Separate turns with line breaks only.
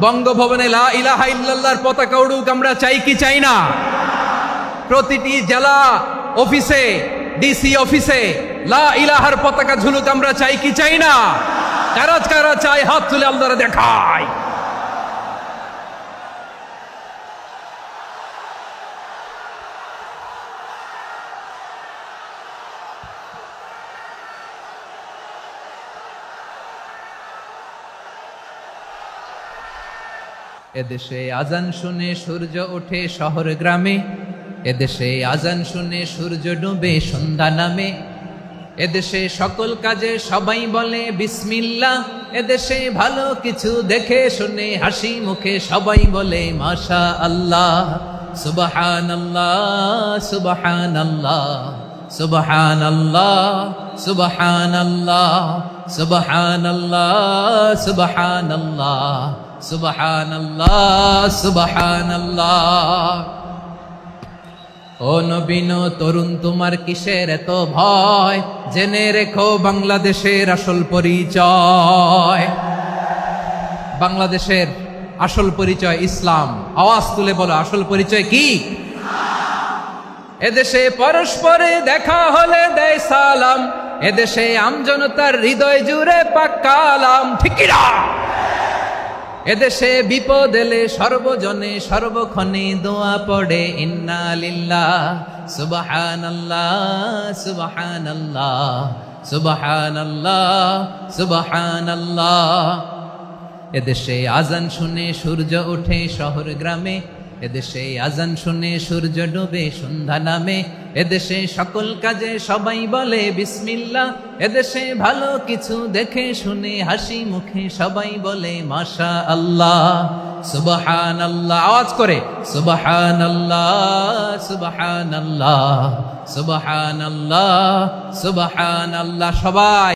বঙ্গভবনে লা ইলাহা ইল্লাল্লাহর পতাকা উড়ুক, আমরা চাই কি চাই না? প্রতিটি জেলা অফিসে, ডিসি অফিসে লা ইলাহার পতাকা ঝুলুক, আমরা চাই কি চাই না? কারা কারা চাই হাত তুলে আল্লাহরে দেখায়। এদেশে আজান শুনে সূর্য ওঠে শহর গ্রামে, এদেশে আজান শুনে সূর্য ডুবে সন্ধ্যা নামে, এদেশে সকল কাজে সবাই বলে বিসমিল্লাহ, এদেশে ভালো কিছু দেখে শুনে হাসি মুখে সবাই বলে মাশা আল্লাহ। সুবহানাল্লাহ সুবহানাল্লাহ সুবহানাল্লাহ সুবহানাল্লাহ সুবহানাল্লাহ সুবহানাল্লাহ সুবহানাল্লাহ সুবহানাল্লাহ। ও নবীন তরুণ, তোমার কিসের এত ভয়? জেনে রেখো বাংলাদেশের আসল পরিচয়। বাংলাদেশের আসল পরিচয় ইসলাম। আওয়াজ তুলে বলো, আসল পরিচয় কি? এদেশে পরস্পরে দেখা হলে দেয় সালাম, এদেশে আমজনতার হৃদয় জুড়ে পাক্কা আলাম। ঠিক কি না? এদেশে বিপদ এলে সর্বজনে সর্বক্ষণে দোয়া পড়ে ইন্না লিল্লাহ সুবহানাল্লাহ সুবহানাল্লাহ সুবহানাল্লাহ সুবহানাল্লাহ। এদেশে আজান শুনে সূর্য ওঠে শহর গ্রামে, এদেশে আজান শুনে সূর্য ডুবে সন্ধ্যা নামে, এদেশে সকল কাজে সবাই বলে বিসমিল্লাহ, এদেশে ভালো কিছু দেখে শুনে হাসি মুখে সবাই বলে মাশা আল্লাহ। সুবহানাল্লাহ, আওয়াজ করে সুবহানাল্লাহ সুবহানাল্লাহ সুবহানাল্লাহ সুবহানাল্লাহ। সবাই